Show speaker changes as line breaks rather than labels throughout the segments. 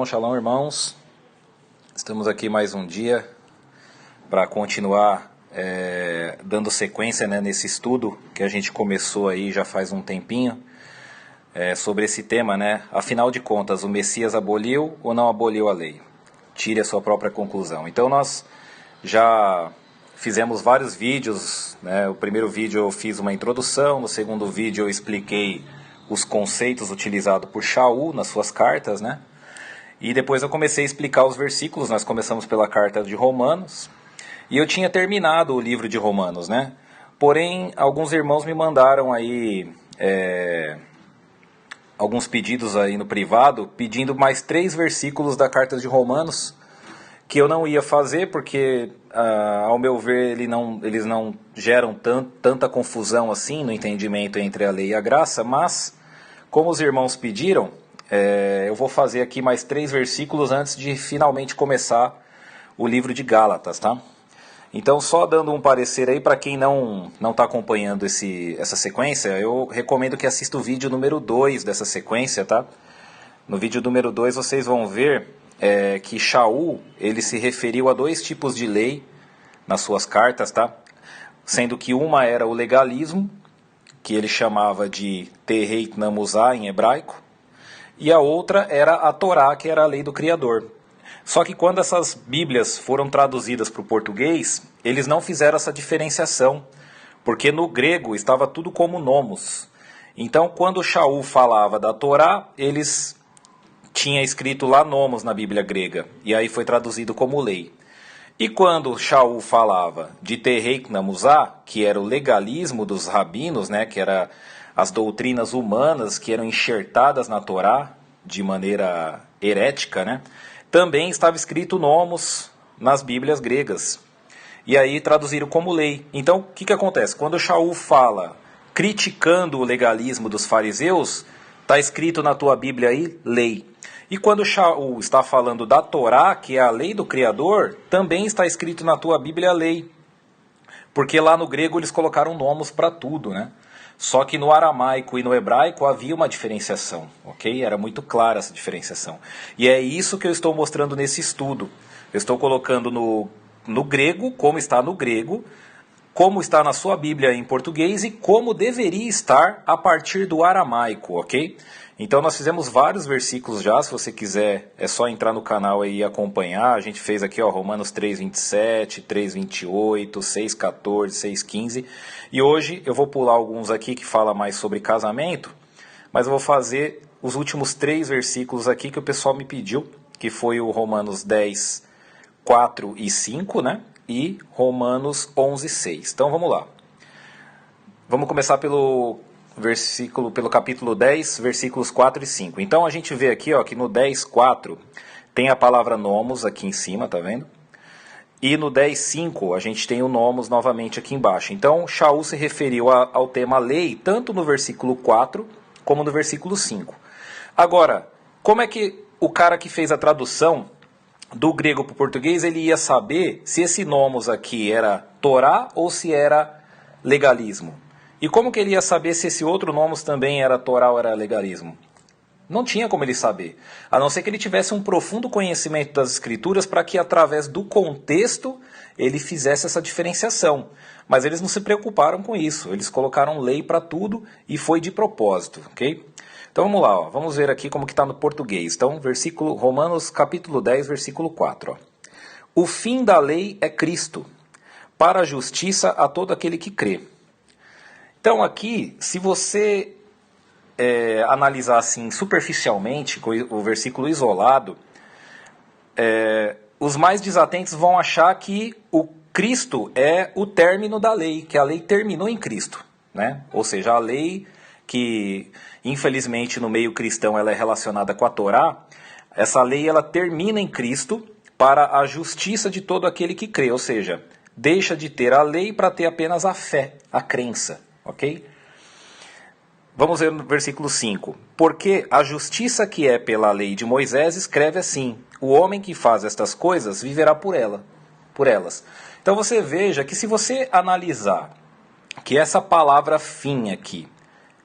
Shalom, irmãos. Estamos aqui mais um dia para continuar dando sequência, nesse estudo que a gente começou aí já faz um tempinho sobre esse tema, Afinal de contas, o Messias aboliu ou não aboliu a lei? Tire a sua própria conclusão. Então nós já fizemos vários vídeos, O primeiro vídeo eu fiz uma introdução, no segundo vídeo eu expliquei os conceitos utilizados por Shaul nas suas cartas, E depois eu comecei a explicar os versículos. Nós começamos pela carta de Romanos. E eu tinha terminado o livro de Romanos, Porém, alguns irmãos me mandaram aí alguns pedidos aí no privado, pedindo mais 3 versículos da carta de Romanos, que eu não ia fazer, porque, ao meu ver, eles não geram tanta confusão assim no entendimento entre a lei e a graça, mas, como os irmãos pediram, eu vou fazer aqui mais 3 versículos antes de finalmente começar o livro de Gálatas, Então, só dando um parecer aí, para quem não está acompanhando essa sequência, eu recomendo que assista o vídeo número 2 dessa sequência, No vídeo número 2 vocês vão ver que Shaul, ele se referiu a 2 tipos de lei nas suas cartas, Sendo que uma era o legalismo, que ele chamava de Tereit Namuzá em hebraico, e a outra era a Torá, que era a lei do Criador. Só que quando essas Bíblias foram traduzidas para o português, eles não fizeram essa diferenciação, porque no grego estava tudo como nomos. Então, quando Shaul falava da Torá, eles tinham escrito lá nomos na Bíblia grega, e aí foi traduzido como lei. E quando Shaul falava de Tereit Namuzá, que era o legalismo dos rabinos, que era as doutrinas humanas que eram enxertadas na Torá de maneira herética, também estava escrito nomos nas Bíblias gregas. E aí traduziram como lei. Então, o que acontece? Quando Shaul fala criticando o legalismo dos fariseus, está escrito na tua Bíblia aí, lei. E quando Shaul está falando da Torá, que é a lei do Criador, também está escrito na tua Bíblia, lei. Porque lá no grego eles colocaram nomos para tudo, Só que no aramaico e no hebraico havia uma diferenciação, ok? Era muito clara essa diferenciação. E é isso que eu estou mostrando nesse estudo. Eu estou colocando no grego, como está no grego, como está na sua Bíblia em português e como deveria estar a partir do aramaico, ok? Então nós fizemos vários versículos já, se você quiser é só entrar no canal aí e acompanhar. A gente fez aqui Romanos 3:27, 3:28, 6:14, 6:15. E hoje eu vou pular alguns aqui que falam mais sobre casamento, mas eu vou fazer os últimos 3 versículos aqui que o pessoal me pediu, que foi o Romanos 10, 4 e 5, e Romanos 11, 6. Então vamos lá. Vamos começar pelo capítulo 10, versículos 4 e 5. Então a gente vê aqui que no 10, 4 tem a palavra nomos aqui em cima, tá vendo? E no 10, 5 a gente tem o nomos novamente aqui embaixo. Então Shaul se referiu ao tema lei, tanto no versículo 4 como no versículo 5. Agora, como é que o cara que fez a tradução do grego para o português, ele ia saber se esse nomos aqui era Torá ou se era legalismo? E como que ele ia saber se esse outro nomos também era Torá ou era legalismo? Não tinha como ele saber, a não ser que ele tivesse um profundo conhecimento das Escrituras para que, através do contexto, ele fizesse essa diferenciação. Mas eles não se preocuparam com isso, eles colocaram lei para tudo e foi de propósito, ok? Então vamos lá, vamos ver aqui como que está no português. Então, Romanos capítulo 10, versículo 4. O fim da lei é Cristo, para a justiça a todo aquele que crê. Então aqui, se você analisar assim superficialmente, com o versículo isolado, os mais desatentos vão achar que o Cristo é o término da lei, que a lei terminou em Cristo, Ou seja, a lei que, infelizmente, no meio cristão ela é relacionada com a Torá, essa lei ela termina em Cristo para a justiça de todo aquele que crê, ou seja, deixa de ter a lei para ter apenas a fé, a crença, ok? Vamos ver no versículo 5. Porque a justiça que é pela lei de Moisés escreve assim: o homem que faz estas coisas viverá por elas. Então você veja que se você analisar que essa palavra fim aqui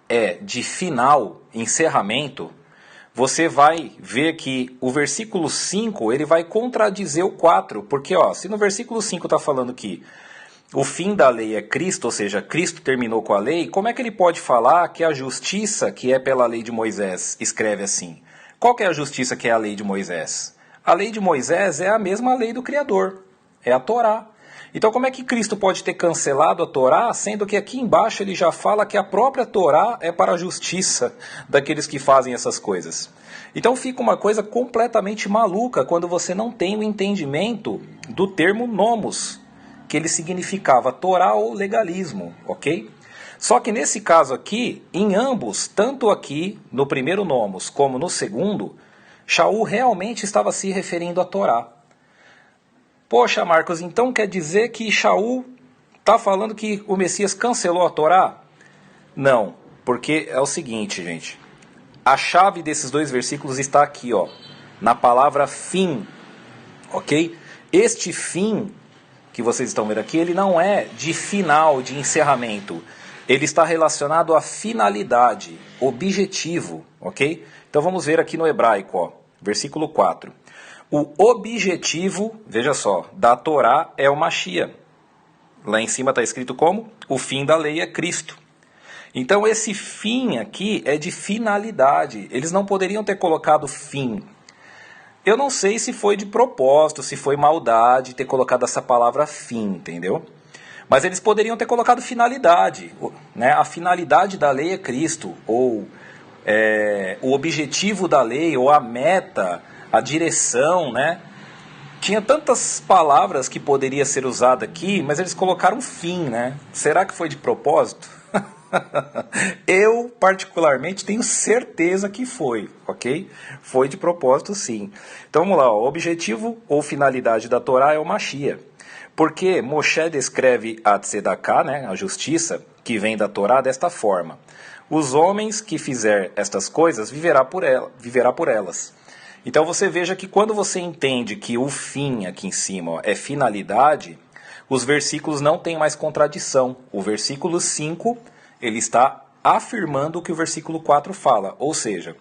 é de final, encerramento, você vai ver que o versículo 5 ele vai contradizer o 4, porque ó, se no versículo 5 está falando que o fim da lei é Cristo, ou seja, Cristo terminou com a lei, como é que ele pode falar que a justiça que é pela lei de Moisés escreve assim? Qual que é a justiça que é a lei de Moisés? A lei de Moisés é a mesma lei do Criador, é a Torá. Então como é que Cristo pode ter cancelado a Torá, sendo que aqui embaixo ele já fala que a própria Torá é para a justiça daqueles que fazem essas coisas? Então fica uma coisa completamente maluca quando você não tem o entendimento do termo nomos, que ele significava Torá ou legalismo, ok? Só que nesse caso aqui, em ambos, tanto aqui no primeiro nomos como no segundo, Shaul realmente estava se referindo à Torá. Poxa, Marcos, então quer dizer que Shaul está falando que o Messias cancelou a Torá? Não, porque é o seguinte, gente. A chave desses dois versículos está aqui, ó, na palavra fim, ok? Este fim que vocês estão vendo aqui, ele não é de final, de encerramento. Ele está relacionado à finalidade, objetivo, ok? Então vamos ver aqui no hebraico, ó, versículo 4. O objetivo, veja só, da Torá é o Mashiach. Lá em cima está escrito como? O fim da lei é Cristo. Então esse fim aqui é de finalidade. Eles não poderiam ter colocado fim. Eu não sei se foi de propósito, se foi maldade ter colocado essa palavra fim, entendeu? Mas eles poderiam ter colocado finalidade. Né? A finalidade da lei é Cristo, ou o objetivo da lei, ou a meta, a direção, né? Tinha tantas palavras que poderia ser usada aqui, mas eles colocaram fim, né? Será que foi de propósito? Eu, particularmente, tenho certeza que foi, ok? Foi de propósito, sim. Então, vamos lá. O objetivo ou finalidade da Torá é o Mashiach. Porque Moshe descreve a Tzedakah, né, a justiça, que vem da Torá, desta forma. Os homens que fizer estas coisas viverá por elas. Então, você veja que quando você entende que o fim aqui em cima ó, é finalidade, os versículos não têm mais contradição. O versículo 5... ele está afirmando o que o versículo 4 fala. Ou seja,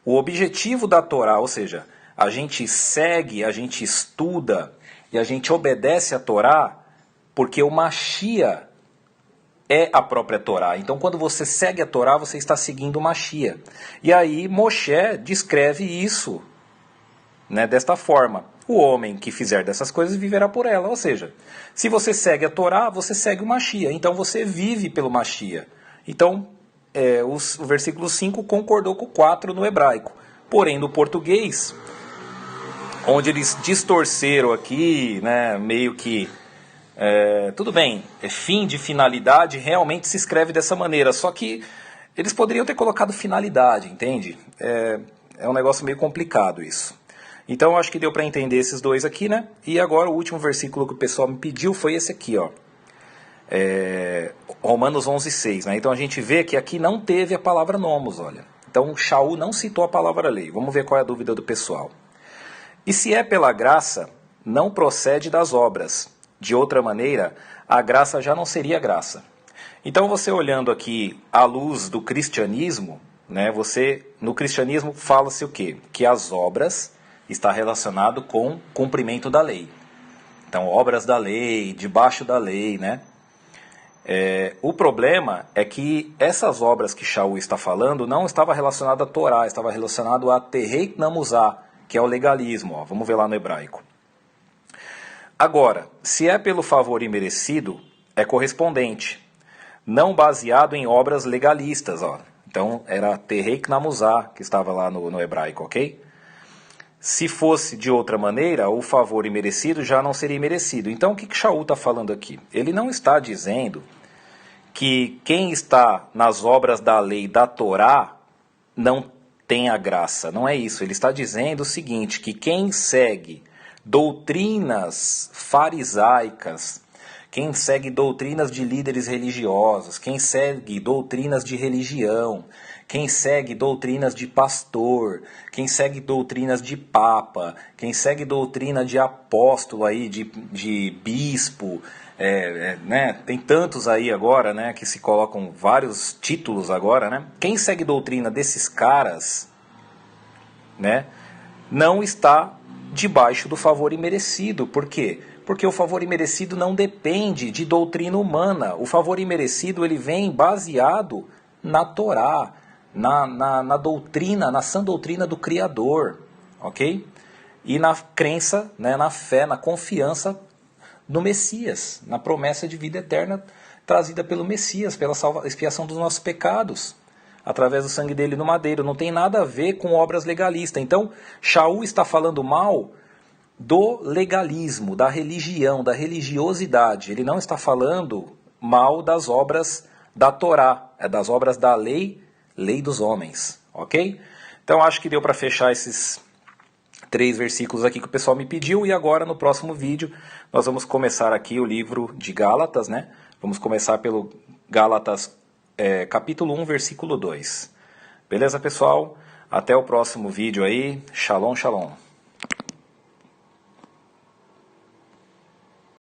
o objetivo da Torá, ou seja, a gente segue, a gente estuda e a gente obedece a Torá porque o Mashiach é a própria Torá. Então, quando você segue a Torá, você está seguindo o Mashiach. E aí, Moshe descreve isso, né, desta forma. O homem que fizer dessas coisas viverá por ela. Ou seja, se você segue a Torá, você segue o Mashiach. Então você vive pelo Mashiach. Então, o versículo 5 concordou com o 4 no hebraico. Porém, no português, onde eles distorceram aqui, né, meio que... tudo bem, fim de finalidade realmente se escreve dessa maneira. Só que eles poderiam ter colocado finalidade, entende? É um negócio meio complicado isso. Então eu acho que deu para entender esses dois aqui, né? E agora o último versículo que o pessoal me pediu foi esse aqui, ó. Romanos 11:6, né? Então a gente vê que aqui não teve a palavra nomos, olha. Então Shaul não citou a palavra lei. Vamos ver qual é a dúvida do pessoal. E se é pela graça, não procede das obras. De outra maneira, a graça já não seria graça. Então você olhando aqui à luz do cristianismo, né? No cristianismo fala-se o quê? Que as obras está relacionado com cumprimento da lei. Então, obras da lei, debaixo da lei, né? O problema é que essas obras que Shaul está falando não estava relacionado à Torá, estava relacionado a Tereit Namuzá, que é o legalismo. Ó. Vamos ver lá no hebraico. Agora, se é pelo favor imerecido, é correspondente, não baseado em obras legalistas. Ó. Então, era Tereit Namuzá que estava lá no hebraico, ok? Se fosse de outra maneira, o favor imerecido já não seria merecido. Então, o que Shaul está falando aqui? Ele não está dizendo que quem está nas obras da lei da Torá não tem a graça. Não é isso. Ele está dizendo o seguinte, que quem segue doutrinas farisaicas, quem segue doutrinas de líderes religiosos, quem segue doutrinas de religião, quem segue doutrinas de pastor, quem segue doutrinas de papa, quem segue doutrina de apóstolo aí, de bispo, né? Tem tantos aí agora, né, que se colocam vários títulos agora, né? Quem segue doutrina desses caras né, não está debaixo do favor imerecido. Por quê? Porque o favor imerecido não depende de doutrina humana. O favor imerecido ele vem baseado na Torá, na doutrina, na sã doutrina do Criador, ok? E na crença, né, na fé, na confiança no Messias, na promessa de vida eterna trazida pelo Messias, pela expiação dos nossos pecados, através do sangue dele no madeiro. Não tem nada a ver com obras legalistas. Então, Shaul está falando mal do legalismo, da religião, da religiosidade. Ele não está falando mal das obras da Torá, das obras da lei dos homens, ok? Então acho que deu para fechar esses 3 versículos aqui que o pessoal me pediu, e agora no próximo vídeo nós vamos começar aqui o livro de Gálatas, né? Vamos começar pelo Gálatas capítulo 1, versículo 2. Beleza, pessoal? Até o próximo vídeo aí. Shalom, shalom.